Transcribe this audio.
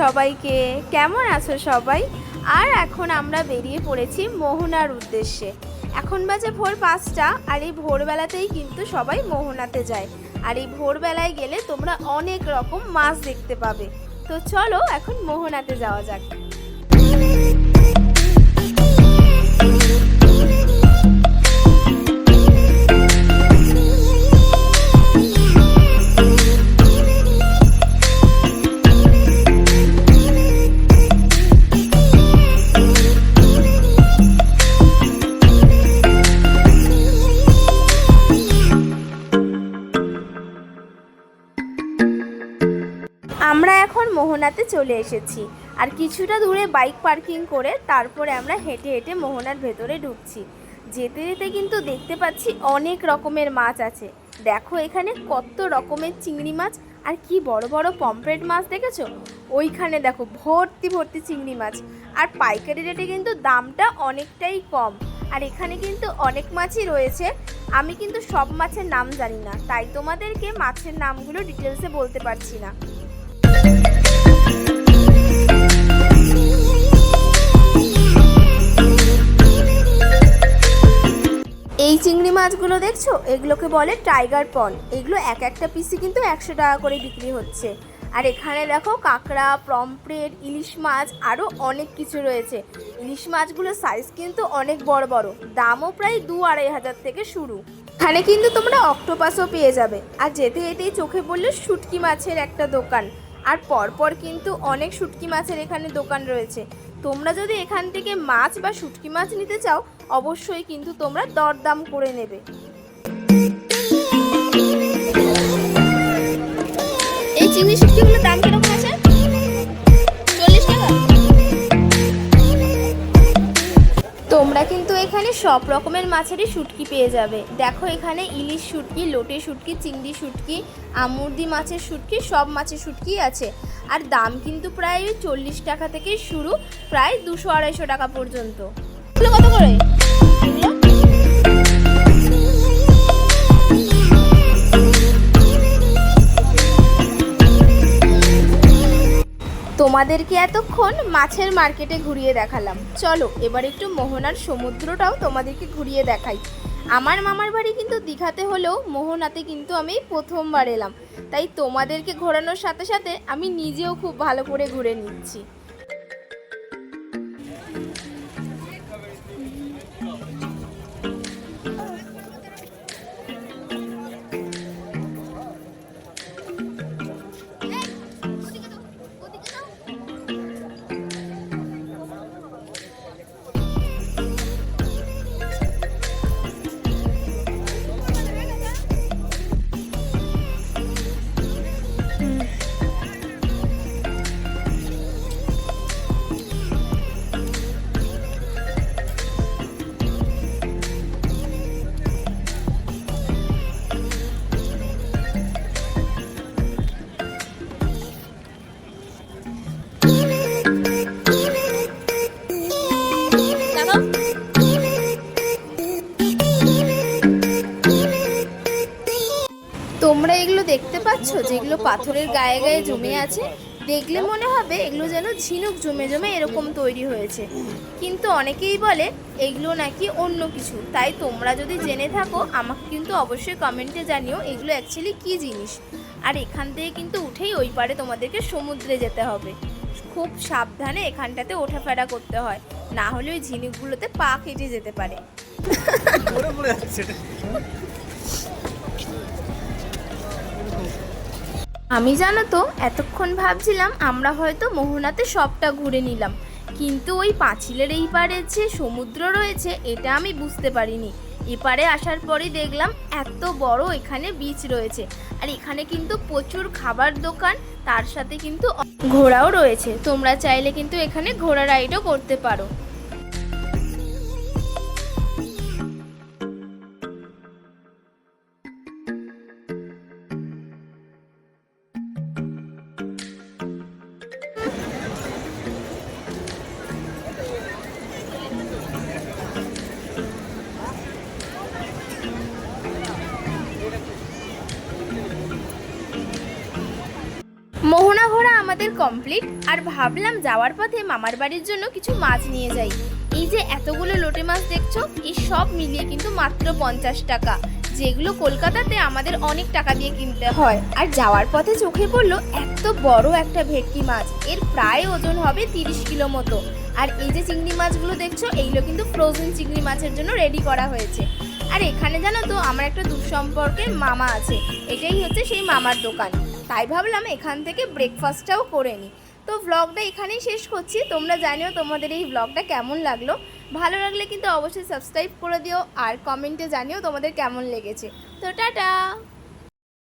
সবাইকে। কেমন আছো সবাই? আর এখন আমরা বেরিয়ে পড়েছি মোহনার উদ্দেশ্যে। এখন বাজে ভোর 5টা, আর এই ভোরবেলাতেই কিন্তু সবাই মোহনাতে যায়। আর এই ভোরবেলায় গেলে তোমরা অনেক রকম মাছ দেখতে পাবে। তো চলো এখন মোহনাতে যাওয়া যাক। আমরা এখন মোহনাতে চলে এসেছি, আর কিছুটা দূরে বাইক পার্কিং করে তারপরে আমরা হেঁটে হেঁটে মোহনার ভেতরে ঢুকছি। যেতে যেতে কিন্তু দেখতে পাচ্ছি অনেক রকমের মাছ আছে। দেখো এখানে কত রকমের চিংড়ি মাছ, আর কি বড় বড় পমফ্রেট মাছ দেখেছো? ওইখানে দেখো ভর্তি ভর্তি চিংড়ি মাছ, আর পাইকারি রেটে কিন্তু দামটা অনেকটাই কম। আর এখানে কিন্তু অনেক মাছই রয়েছে। আমি কিন্তু সব মাছের নাম জানি না, তাই তোমাদেরকে মাছের নামগুলো ডিটেলসে বলতে পারছি না। এই চিংড়ি মাছগুলো দেখছো, এগুলোকে বলে টাইগার পন। এগুলো এক একটা পিসই কিন্তু 100 টাকা করে বিক্রি হচ্ছে। আর এখানে দেখো কাঁকড়া, পমফ্রেট, ইলিশ মাছ, আরও অনেক কিছু রয়েছে। ইলিশ মাছগুলোর সাইজ কিন্তু অনেক বড় বড়, দামও প্রায় 2-2.5 হাজার থেকে শুরু। এখানে কিন্তু তোমরা অক্টোপাসও পেয়ে যাবে। আর যেতে যেতেই চোখে পড়লো শুটকি মাছের একটা দোকান। আর পরপর কিন্তু অনেক শুটকি মাছের এখানে দোকান রয়েছে। তোমরা যদি এখান থেকে মাছ বা শুটকি মাছ নিতে চাও, অবশ্যই কিন্তু তোমরা দরদাম করে নেবে। এই চিংড়ি শুটকিগুলোর দাম কিরকম আছে? 40 টাকা। তোমরা কিন্তু এখানে সব রকমের মাছেরই শুটকি পেয়ে যাবে। দেখো এখানে ইলিশ শুটকি, লোটে শুটকি, চিংড়ি শুটকি, আমুরদি মাছের শুটকি, সব মাছের শুটকি আছে। আর দাম কিন্তু প্রায় 40 টাকা থেকে শুরু, প্রায় 200-250 টাকা পর্যন্ত। কত করে? তোমাদেরকে এতক্ষণ মাছের মার্কেটে ঘুরিয়ে দেখালাম। চলো এবার একটু মোহনার সমুদ্রটাও তোমাদেরকে ঘুরিয়ে দেখাই। আমার মামার বাড়ি কিন্তু দীঘাতে হলেও মোহনাতে কিন্তু আমি প্রথমবার এলাম, তাই তোমাদেরকে ঘোরানোর সাথে সাথে আমি নিজেও খুব ভালো করে ঘুরে নিচ্ছি। তোমরা এগুলো দেখতে পাচ্ছ, যেগুলো পাথরের গায়ে গায়ে জমে আছে, দেখলে মনে হবে এগুলো যেন ঝিনুক জমে জমে এরকম তৈরি হয়েছে। কিন্তু অনেকেই বলে এগুলো নাকি অন্য কিছু। তাই তোমরা যদি জেনে থাকো আমাকে কিন্তু অবশ্যই কমেন্টে জানিও এগুলো অ্যাকচুয়ালি কী জিনিস। আর এখান থেকে কিন্তু উঠেই ওই পারে তোমাদেরকে সমুদ্রে যেতে হবে। খুব সাবধানে এখানটাতে ওঠাফেরা করতে হয়, না হলে ওই ঝিনুকগুলোতে পা কেটে যেতে পারে। আমি জানো তো এতক্ষণ ভাবছিলাম আমরা হয়তো মোহনাতে সবটা ঘুরে নিলাম, কিন্তু ওই পাঁচিলের এই পারে যে সমুদ্র রয়েছে এটা আমি বুঝতে পারিনি। এপারে আসার পরই দেখলাম এত বড় এখানে বিচ রয়েছে। আর এখানে কিন্তু প্রচুর খাবার দোকান, তার সাথে কিন্তু ঘোড়াও রয়েছে। তোমরা চাইলে কিন্তু এখানে ঘোড়া রাইডও করতে পারো। মোহনা ঘোরা আমাদের আমাদের কমপ্লিট। আর ভাবলাম যাওয়ার পথে মামার বাড়ির জন্য কিছু মাছ নিয়ে যাই। এই যে এতগুলো লোটে মাছ দেখছো, এই সব মিলিয়ে কিন্তু মাত্র 50 টাকা, যেগুলো কলকাতাতে আমাদের অনেক টাকা দিয়ে কিনতে হয়। আর যাওয়ার পথে চোখে পড়লো এত বড় একটা ভেটকি মাছ, এর প্রায় ওজন হবে 30 কিলো মতো। আর এই যে চিংড়ি মাছগুলো দেখছো, এইগুলো কিন্তু ফ্রোজেন চিংড়ি মাছের জন্য রেডি করা হয়েছে। আর এখানে জানো তো আমার একটা দুঃসম্পর্কের মামা আছে, এটাই হচ্ছে সেই মামার দোকান। তাই ভাবলাম এখান থেকে ব্রেকফাস্টটাও করে নিই। তো ভ্লগটা এখানেই শেষ করছি। তোমরা জানিও তোমাদের এই ভ্লগটা কেমন লাগলো। ভালো লাগলে কিন্তু অবশ্যই সাবস্ক্রাইব করে দিও, আর কমেন্টে জানিও তোমাদের কেমন লেগেছে। তো টাটা।